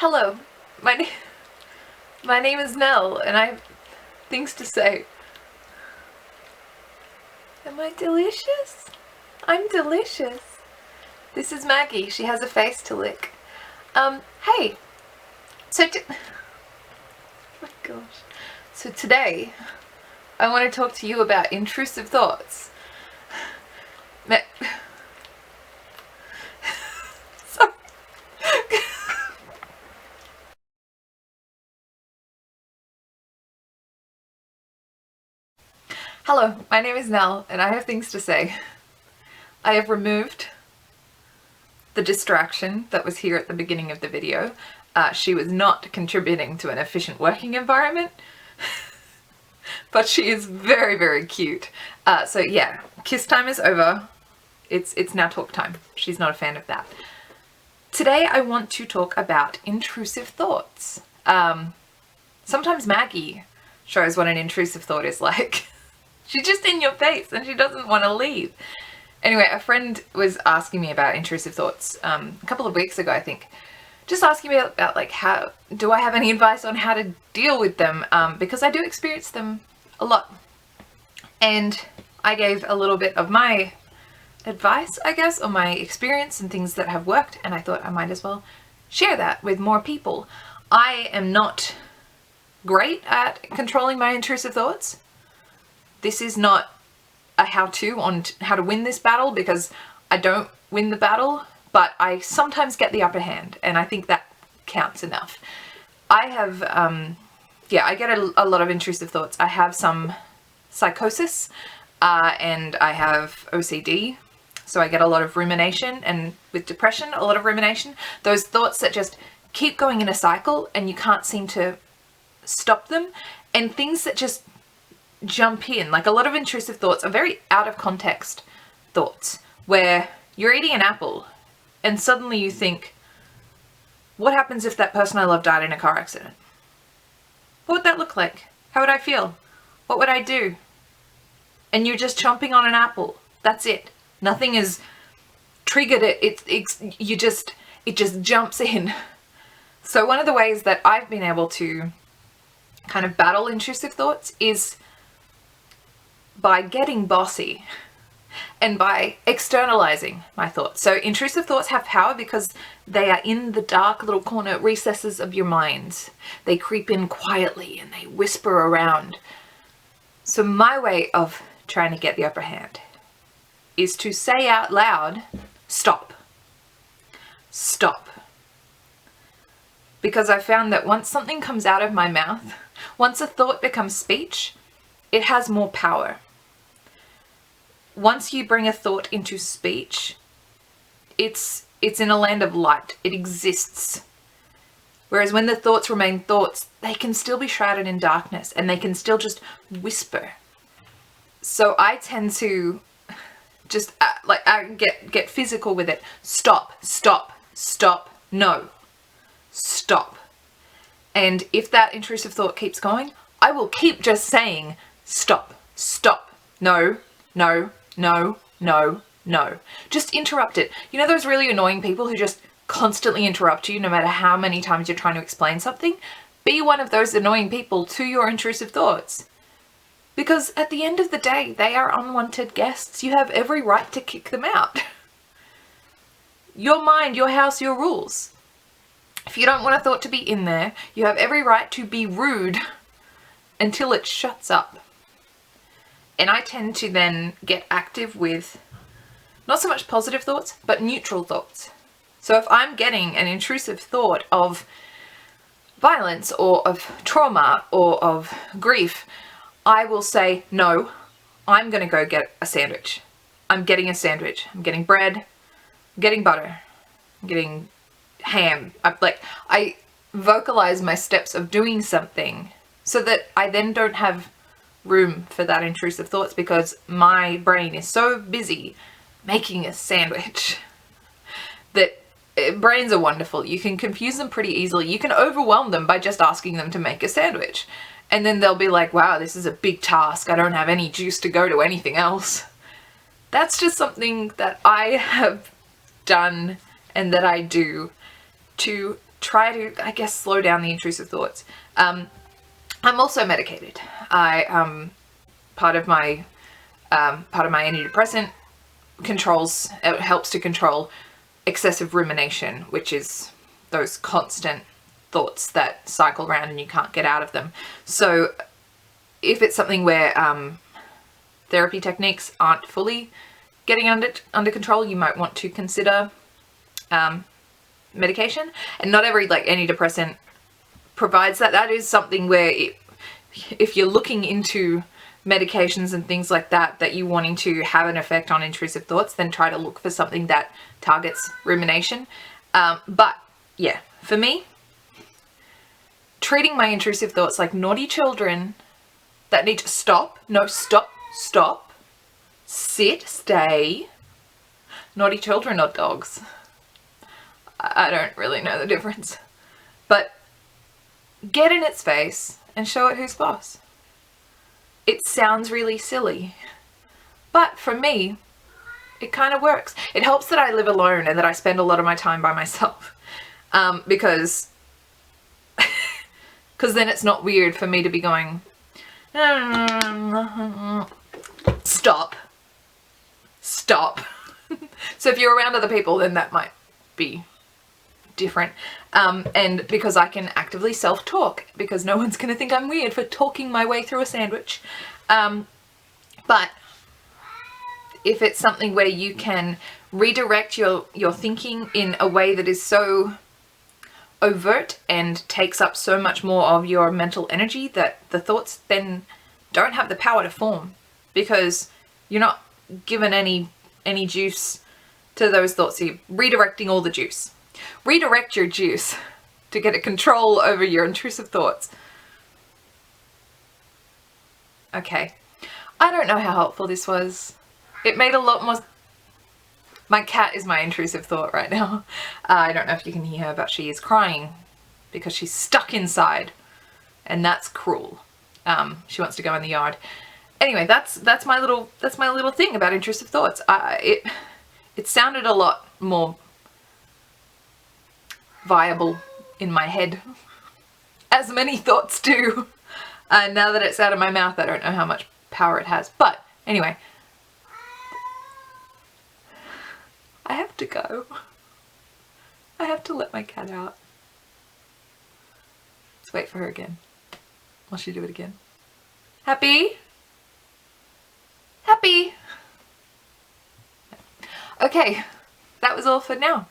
Hello, my, na- my name is Nell, and I have things to say. Am I delicious? I'm delicious. This is Maggie. She has a face to lick. Hey. Oh my gosh. So today, I want to talk to you about intrusive thoughts. Ma- Sorry. Hello, my name is Nell, and I have things to say. I have removed the distraction that was here at the beginning of the video. She was not contributing to an efficient working environment, but she is very, very cute. So yeah, kiss time is over. It's now talk time. She's not a fan of that. Today I want to talk about intrusive thoughts. Sometimes Maggie shows what an intrusive thought is like. She's just in your face and she doesn't want to leave. Anyway, a friend was asking me about intrusive thoughts a couple of weeks ago, I think. Just asking me about like, how do I have any advice on how to deal with them, because I do experience them a lot. And I gave a little bit of my advice, I guess, on my experience and things that have worked, and I thought I might as well share that with more people. I am not great at controlling my intrusive thoughts. This is not a how-to on how to win this battle, because I don't win the battle, but I sometimes get the upper hand, and I think that counts enough. I have, I get a lot of intrusive thoughts. I have some psychosis, and I have OCD, so I get a lot of rumination, and with depression, a lot of rumination. Those thoughts that just keep going in a cycle, and you can't seem to stop them, and things that just jump in. Like, a lot of intrusive thoughts are very out of context thoughts, where you're eating an apple and suddenly you think, what happens if that person I love died in a car accident? What would that look like? How would I feel? What would I do? And you're just chomping on an apple. That's it. Nothing is triggered it. It just jumps in. So one of the ways that I've been able to kind of battle intrusive thoughts is by getting bossy and by externalizing my thoughts. So intrusive thoughts have power because they are in the dark little corner recesses of your mind. They creep in quietly and they whisper around. So my way of trying to get the upper hand is to say out loud, stop. Stop. Because I found that once something comes out of my mouth, once a thought becomes speech, it has more power. Once you bring a thought into speech, it's in a land of light. It exists. Whereas when the thoughts remain thoughts, they can still be shrouded in darkness and they can still just whisper. So I tend to just get physical with it. Stop, stop, stop, no, stop. And if that intrusive thought keeps going, I will keep just saying, stop, stop, no, no, no, no, no. Just interrupt it. You know those really annoying people who just constantly interrupt you no matter how many times you're trying to explain something? Be one of those annoying people to your intrusive thoughts. Because at the end of the day, they are unwanted guests. You have every right to kick them out. Your mind, your house, your rules. If you don't want a thought to be in there, you have every right to be rude until it shuts up. And I tend to then get active with not so much positive thoughts, but neutral thoughts. So if I'm getting an intrusive thought of violence or of trauma or of grief, I will say, no, I'm going to go get a sandwich. I'm getting a sandwich. I'm getting bread. I'm getting butter. I'm getting ham. I vocalize my steps of doing something so that I then don't have room for that intrusive thoughts, because my brain is so busy making a sandwich that brains are wonderful. You can confuse them pretty easily. You can overwhelm them by just asking them to make a sandwich. And then they'll be like, wow, this is a big task. I don't have any juice to go to anything else. That's just something that I have done and that I do to try to, I guess, slow down the intrusive thoughts. I'm also medicated. Part of my antidepressant helps to control excessive rumination, which is those constant thoughts that cycle around and you can't get out of them. So if it's something where therapy techniques aren't fully getting under control, you might want to consider medication. And not every antidepressant provides that. That is something where if you're looking into medications and things like that you wanting to have an effect on intrusive thoughts, then try to look for something that targets rumination. But yeah, for me, treating my intrusive thoughts like naughty children that need to stop. No, stop, sit, stay. Naughty children, not dogs. I don't really know the difference. But get in its face and show it who's boss. It sounds really silly, but for me, it kind of works. It helps that I live alone and that I spend a lot of my time by myself, because then it's not weird for me to be going, stop. So if you're around other people, then that might be different. And because I can actively self-talk, because no one's going to think I'm weird for talking my way through a sandwich. But if it's something where you can redirect your thinking in a way that is so overt and takes up so much more of your mental energy that the thoughts then don't have the power to form, because you're not given any juice to those thoughts. So you're redirecting all the juice. Redirect your juice to get a control over your intrusive thoughts. Okay. I don't know how helpful this was. It made a lot more... My cat is my intrusive thought right now. I don't know if you can hear her, but she is crying because she's stuck inside. And that's cruel. She wants to go in the yard. Anyway, that's my little thing about intrusive thoughts. It sounded a lot more viable in my head, as many thoughts do. Now that it's out of my mouth, I don't know how much power it has. But anyway, I have to go. I have to let my cat out. Let's wait for her again. Will she do it again? Happy? Happy? Okay, that was all for now.